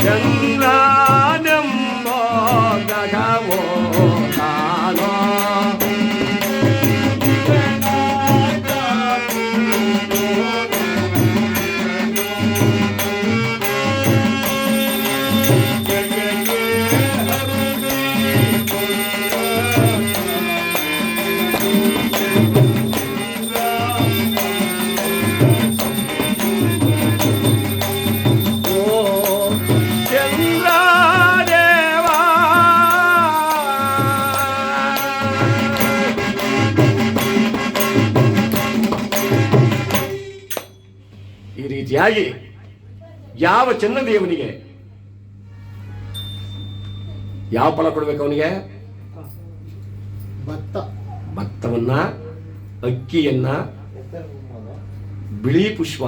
ಚಂದ್ರನೆಂಬೋ ಗ್ರಹವೋ ತಾನೋ ರೀತಿಯಾಗಿ ಯಾವ ಚಂದ್ರದೇವನಿಗೆ ಯಾವ ಫಲ ಕೊಡ್ಬೇಕು? ಅವನಿಗೆ ಭತ್ತವನ್ನ, ಅಕ್ಕಿಯನ್ನ, ಬಿಳಿ ಪುಷ್ಪ,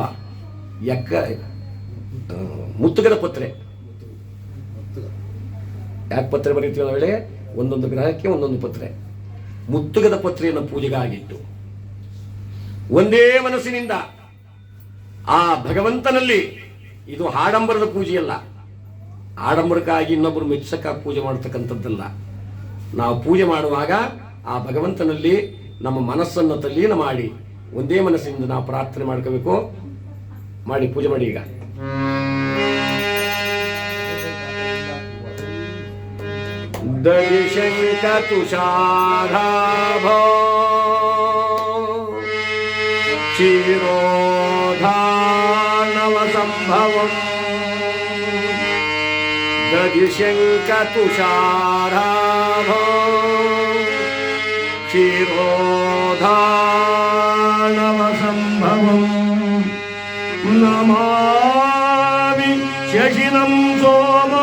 ಮುತ್ತುಗದ ಪತ್ರೆ. ಯಾಕೆ ಪತ್ರೆ ಬರೀತೀವಿ ನಾವು ಹೇಳಿ? ಒಂದೊಂದು ಗ್ರಹಕ್ಕೆ ಒಂದೊಂದು ಪತ್ರೆ. ಮುತ್ತುಗದ ಪತ್ರೆಯನ್ನು ಪೂಜೆಗಾಗಿಟ್ಟು ಒಂದೇ ಮನಸ್ಸಿನಿಂದ ಆ ಭಗವಂತನಲ್ಲಿ, ಇದು ಆಡಂಬರದ ಪೂಜೆಯಲ್ಲ, ಆಡಂಬರಕ್ಕಾಗಿ ಇನ್ನೊಬ್ಬರು ಮೆಚ್ಚಕ್ಕಾಗಿ ಪೂಜೆ ಮಾಡತಕ್ಕಂಥದ್ದಲ್ಲ. ನಾವು ಪೂಜೆ ಮಾಡುವಾಗ ಆ ಭಗವಂತನಲ್ಲಿ ನಮ್ಮ ಮನಸ್ಸನ್ನು ತಲ್ಲೀನ ಮಾಡಿ ಒಂದೇ ಮನಸ್ಸಿನಿಂದ ನಾವು ಪ್ರಾರ್ಥನೆ ಮಾಡ್ಕೋಬೇಕು. ಮಾಡಿ ಪೂಜೆ ಮಾಡಿ. ಈಗ ದಶಂಕ ತುಷಾರಾಭ ಕ್ಷೀರೋಧಾನವ ಸಂಭವಂ ದಶಂಕ ತುಷಾರಾಭ ಕ್ಷೀರೋಧಾನವ ಸಂಭವಂ ನಮಾಮಿ ಶಶಿನಂ ಸೋಮ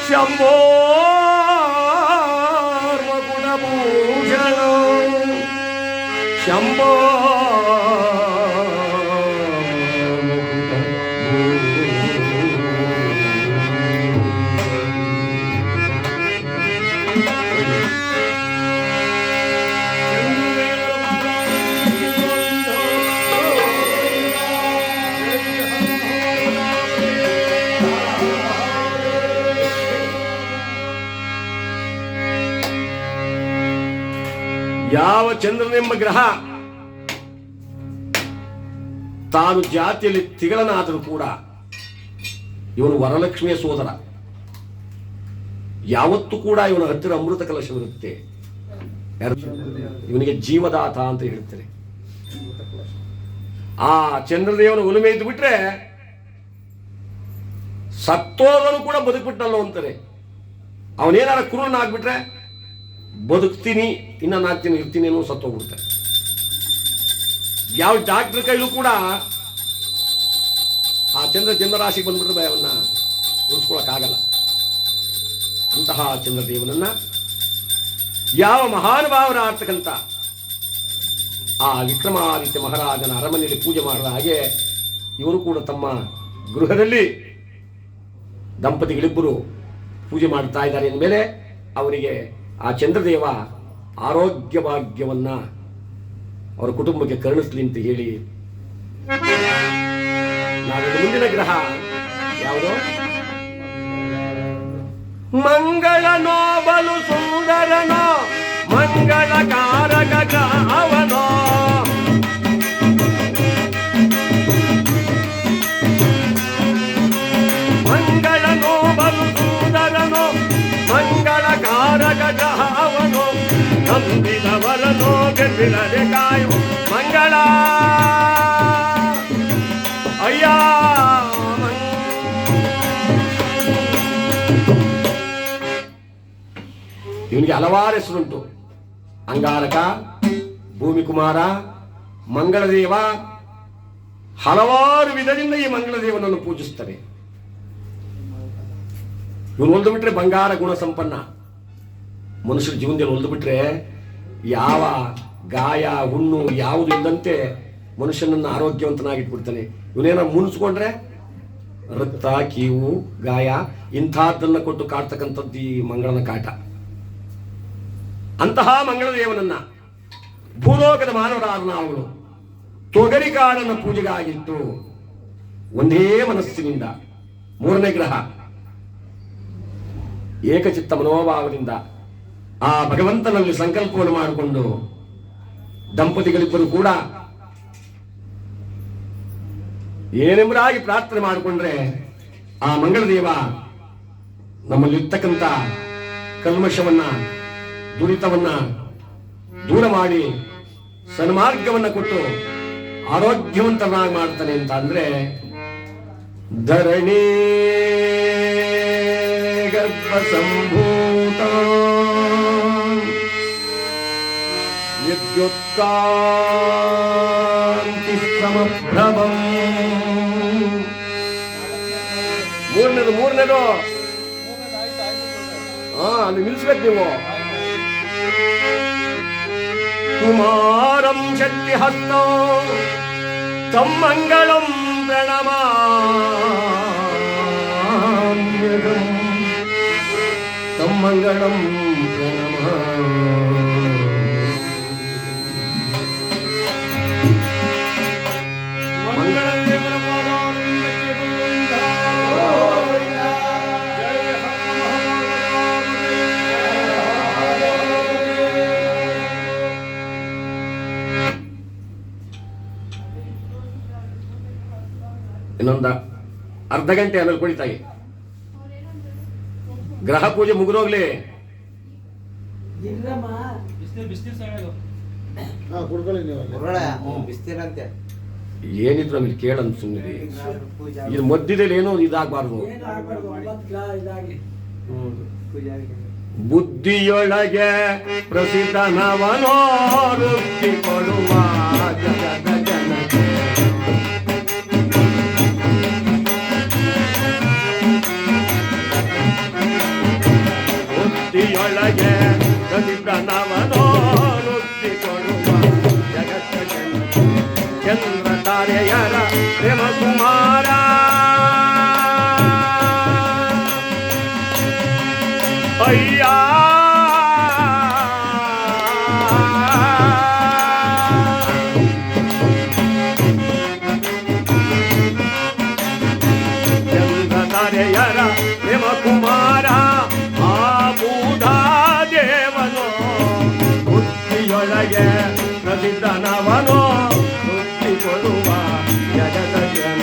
ಶಂಭೋ ಗುಣಭೂಷಣ ಶಂಭೋ ಯಾವ ಚಂದ್ರನೆಂಬ ಗ್ರಹ ತಾನು ಜಾತಿಯಲ್ಲಿ ತಿಗಳನಾದರೂ ಕೂಡ ಇವನು ವರಲಕ್ಷ್ಮಿಯ ಸೋದರ. ಯಾವತ್ತೂ ಕೂಡ ಇವನ ಹತ್ತಿರ ಅಮೃತ ಕಲಶವಿರುತ್ತೆ. ಇವನಿಗೆ ಜೀವದಾತ ಅಂತ ಹೇಳ್ತಾರೆ. ಆ ಚಂದ್ರದೇವನ ಒಲುಮೆ ಇದ್ದು ಬಿಟ್ರೆ ಸತ್ತೋದನು ಕೂಡ ಬದುಕ್ಬಿಟ್ಟಲ್ಲ ಅಂತಾರೆ. ಅವನೇನಾರ ಕುರುಡನಾಗ್ಬಿಟ್ರೆ ಬದುಕ್ತೀನಿ, ಇನ್ನ 4 ದಿನ ಇರ್ತೀನಿ ಅನ್ನೋ ಸತ್ತೋಗ್ಬಿಡ್ತಾರೆ. ಯಾವ ಡಾಕ್ಟರ್ ಕೈಲೂ ಕೂಡ ಆ ಚಂದ್ರರಾಶಿಗೆ ಬಂದ್ಬಿಟ್ರೆ ಅವನ್ನ ಉಳಿಸ್ಕೊಳಕ್ಕಾಗಲ್ಲ. ಅಂತಹ ಚಂದ್ರದೇವನನ್ನ ಯಾವ ಮಹಾನುಭಾವನ ಆಗ್ತಕ್ಕಂಥ ಆ ವಿಕ್ರಮಾದಿತ್ಯ ಮಹಾರಾಜನ ಅರಮನೆಯಲ್ಲಿ ಪೂಜೆ ಮಾಡಿದ ಹಾಗೆ ಇವರು ಕೂಡ ತಮ್ಮ ಗೃಹದಲ್ಲಿ ದಂಪತಿಗಳಿಬ್ಬರು ಪೂಜೆ ಮಾಡ್ತಾ ಇದ್ದಾರೆ ಅಂದಮೇಲೆ ಅವರಿಗೆ ಆ ಚಂದ್ರದೇವ ಆರೋಗ್ಯ ಭಾಗ್ಯವನ್ನ ಅವರ ಕುಟುಂಬಕ್ಕೆ ಕರುಣಿಸಲಿ ಅಂತ ಹೇಳಿ ನಾವಿನ್ನು ಮುಂದಿನ ಗ್ರಹ ಯಾವುದು? ಮಂಗಳನೋ ಬಲು ಸುಂದರನೋ ಮಂಗಳಕಾರಕ ಗ್ರಹವನೋ ಮಂಗಳನೋ ಬಲು ಸುಂದರನೋ ಮಂಗಳಕಾರಕ ಗ್ರಹವನೋ ನಂಬಿದವರನೋ ಗೆದ್ದಿರದೆ ಕಾಯು ಮಂಗಳ ಅಯ್ಯ. ಇವನಿಗೆ ಹಲವಾರು ಹೆಸರುಂಟು. ಅಂಗಾರಕ, ಭೂಮಿ ಕುಮಾರ, ಮಂಗಳದೇವ. ಹಲವಾರು ವಿಧದಿಂದ ಈ ಮಂಗಳದೇವನನ್ನು ಪೂಜಿಸ್ತಾರೆ. ಇವನು ಒಲ್ದು ಬಿಟ್ರೆ ಬಂಗಾರ ಗುಣ ಸಂಪನ್ನ. ಮನುಷ್ಯರ ಜೀವನದಲ್ಲಿ ಒಲ್ದು ಬಿಟ್ರೆ ಯಾವ ಗಾಯ ಹುಣ್ಣು ಯಾವುದು ಇಲ್ಲದಂತೆ ಮನುಷ್ಯನನ್ನು ಆರೋಗ್ಯವಂತನಾಗಿಟ್ಬಿಡ್ತಾನೆ. ಇವನೇನ ಮುನ್ಸ್ಕೊಂಡ್ರೆ ರಕ್ತ, ಕೀವು, ಗಾಯ ಇಂಥದ್ದನ್ನ ಕೊಟ್ಟು ಕಾಡ್ತಕ್ಕಂಥದ್ದು ಈ ಮಂಗಳನ ಕಾಟ. ಅಂತಹ ಮಂಗಳದೇವನನ್ನ ಭೂಲೋಕದ ಮಾನವರಾದ ನಾವುಗಳು ತೊಗರಿ ಕಾಡನ್ನು ಪೂಜೆಗಾಗಿತ್ತು ಒಂದೇ ಮನಸ್ಸಿನಿಂದ ಮೂರನೇ ಗ್ರಹ ಏಕಚಿತ್ತ ಮನೋಭಾವದಿಂದ ಆ ಭಗವಂತನಲ್ಲಿ ಸಂಕಲ್ಪವನ್ನು ಮಾಡಿಕೊಂಡು ದಂಪತಿಗಳಿಬ್ಬರು ಕೂಡ ಏನೆಂಬುದಾಗಿ ಪ್ರಾರ್ಥನೆ ಮಾಡಿಕೊಂಡ್ರೆ ಆ ಮಂಗಳದೇವ ನಮ್ಮಲ್ಲಿರ್ತಕ್ಕಂಥ ಕಲ್ಮಶವನ್ನ ದುರಿತವನ್ನ ದೂರ ಮಾಡಿ ಸನ್ಮಾರ್ಗವನ್ನ ಕೊಟ್ಟು ಆರೋಗ್ಯವಂತನಾಗಿ ಮಾಡ್ತಾನೆ ಅಂತ ಅಂದ್ರೆ ಧರಣಿ ಗರ್ಭ ಸಂಭೂತ ವಿದ್ಯುತ್ಕಾಂತಿ ಸಮಪ್ರಭಂ. ಮೂರನೇದು ಅಲ್ಲಿ ನಿಲ್ಲಿಸ್ಬೇಕು ನೀವು. ಕುಮಾರಂ ಶಕ್ತಿ ಹಸ್ತೋ ತಮ್ಮಂಗಳಂ ಪ್ರಣಮಾಮ್ಯಹಂ ತಮ್ಮಂಗಳಂ ಇನ್ನೊಂದು ಅರ್ಧ ಗಂಟೆ ಆಮೇಲೆ ಕುಳಿತಾಗಿ ಗ್ರಹ ಪೂಜೆ ಮುಗಿದೋಗ್ಲಿ. ಏನಿದ್ರು ನಮಗೆ ಕೇಳಂತ ಸುಮ್ಮನೆ ಇದು ಮಧ್ಯದಲ್ಲಿ ಏನೋ ಇದಾಗಬಾರ್ದು. ಬುದ್ಧಿಯೊಳಗೆ ಪ್ರಸಿದ್ಧನವನೋ ವೃತ್ತಿ ಕೊಡುವ ಜಗದ ಜನತೆ ಬುದ್ಧಿಯೊಳಗೆ ಪ್ರಸಿದ್ಧನವನೋ ವೃತ್ತಿ ಕೊಡುವ ಜಗತ್ತ ಜನತೆ ಚಂದ್ರ ತಾರೆಯರ ಪ್ರೇಮ ಕುಮಾರ ಅಯ್ಯ ಚಂದ್ರ ತಾರೆಯರ ಪ್ರೇಮ ಕುಮಾರ ಆ ಬೂಢ ದೇವನೋ ಬುದ್ಧಿಯೊಳಗೆ ಪ್ರಸಿದ್ಧನವನೋ ವೃತ್ತಿ ಕೊಡುವ ಜಗದ ಜನ.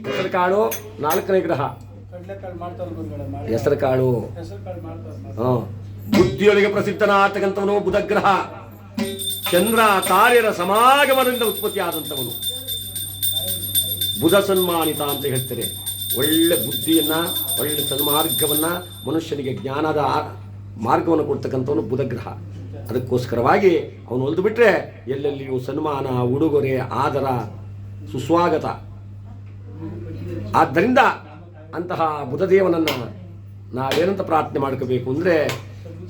ಹೆಸರು ಕಾಳು ನಾಲ್ಕನೇ ಗ್ರಹ ಹೆಸರು ಕಾಳು. ಬುದ್ಧಿಯೊಳಗೆ ಪ್ರಸಿದ್ಧನಾಗ್ತಕ್ಕಂಥವನು ಬುಧಗ್ರಹ. ಚಂದ್ರ ತಾರ್ಯರ ಸಮಾಗಮದಿಂದ ಉತ್ಪತ್ತಿ ಆದಂಥವನು ಬುಧ ಸನ್ಮಾನಿತ ಅಂತ ಹೇಳ್ತಾರೆ. ಒಳ್ಳೆ ಬುದ್ಧಿಯನ್ನ ಒಳ್ಳೆ ಸನ್ಮಾರ್ಗವನ್ನ ಮನುಷ್ಯನಿಗೆ ಜ್ಞಾನದ ಮಾರ್ಗವನ್ನು ಕೊಡ್ತಕ್ಕಂಥವನು ಬುಧಗ್ರಹ. ಅದಕ್ಕೋಸ್ಕರವಾಗಿ ಅವನು ಒಲ್ದು ಬಿಟ್ರೆ ಎಲ್ಲೆಲ್ಲಿಯೂ ಸನ್ಮಾನ, ಉಡುಗೊರೆ, ಆದರ, ಸುಸ್ವಾಗತ. ಆದ್ದರಿಂದ ಅಂತಹ ಬುಧದೇವನನ್ನ ನಾವೇನಂತ ಪ್ರಾರ್ಥನೆ ಮಾಡ್ಕೋಬೇಕು ಅಂದ್ರೆ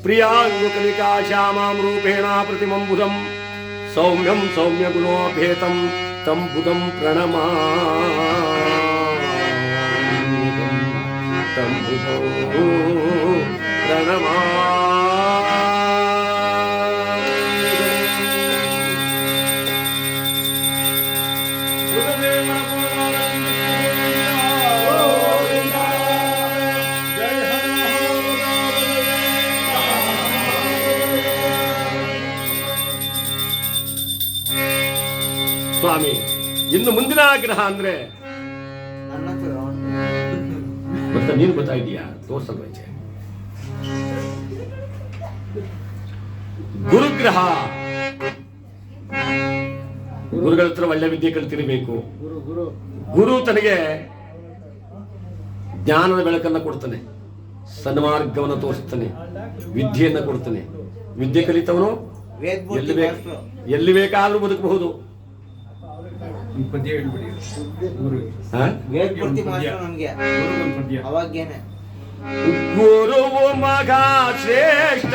ಪ್ರಿಯಾಂಗು ಕಲಿಕಾ ಶ್ಯಾಮಾಂ ರೂಪೇಣ ಪ್ರತಿಮಂ ಬುಧಂ ಸೌಮ್ಯಂ ಸೌಮ್ಯ ಗುಣೋಪೇತಂ ತಂ ಬುಧಂ ತಂ ಬುಧಂ ಪ್ರಣಮಾ. ಸ್ವಾಮಿ, ಇನ್ನು ಮುಂದಿನ ಗ್ರಹ ಅಂದ್ರೆ ಗೊತ್ತಾ? ನೀನು ಗೊತ್ತಾಗಿದೆಯಾ? ತೋರ್ಸಲ್ವ? ಗುರುಗ್ರಹ. ಗುರುಗಳ ಹತ್ರ ಒಳ್ಳೆ ವಿದ್ಯೆ ಕಲ್ತಿರಬೇಕು. ಗುರು ತನಗೆ ಜ್ಞಾನದ ಬೆಳಕನ್ನು ಕೊಡ್ತಾನೆ, ಸನ್ಮಾರ್ಗವನ್ನು ತೋರಿಸ್ತಾನೆ, ವಿದ್ಯೆಯನ್ನು ಕೊಡ್ತಾನೆ. ವಿದ್ಯೆ ಕಲಿತವನು ಎಲ್ಲಿ ಬೇಕಾದ್ರೂ ಬದುಕಬಹುದು. ಗುರುವು ಮಗ ಶ್ರೇಷ್ಠ,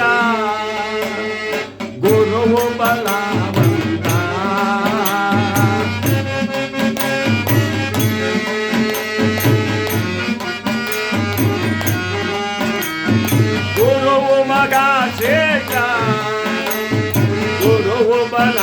ಗುರುವು ಬಲವಂತ, ಗುರುವು ಮಗ ಶ್ರೇಷ್ಠ, ಗುರುವು ಬಲ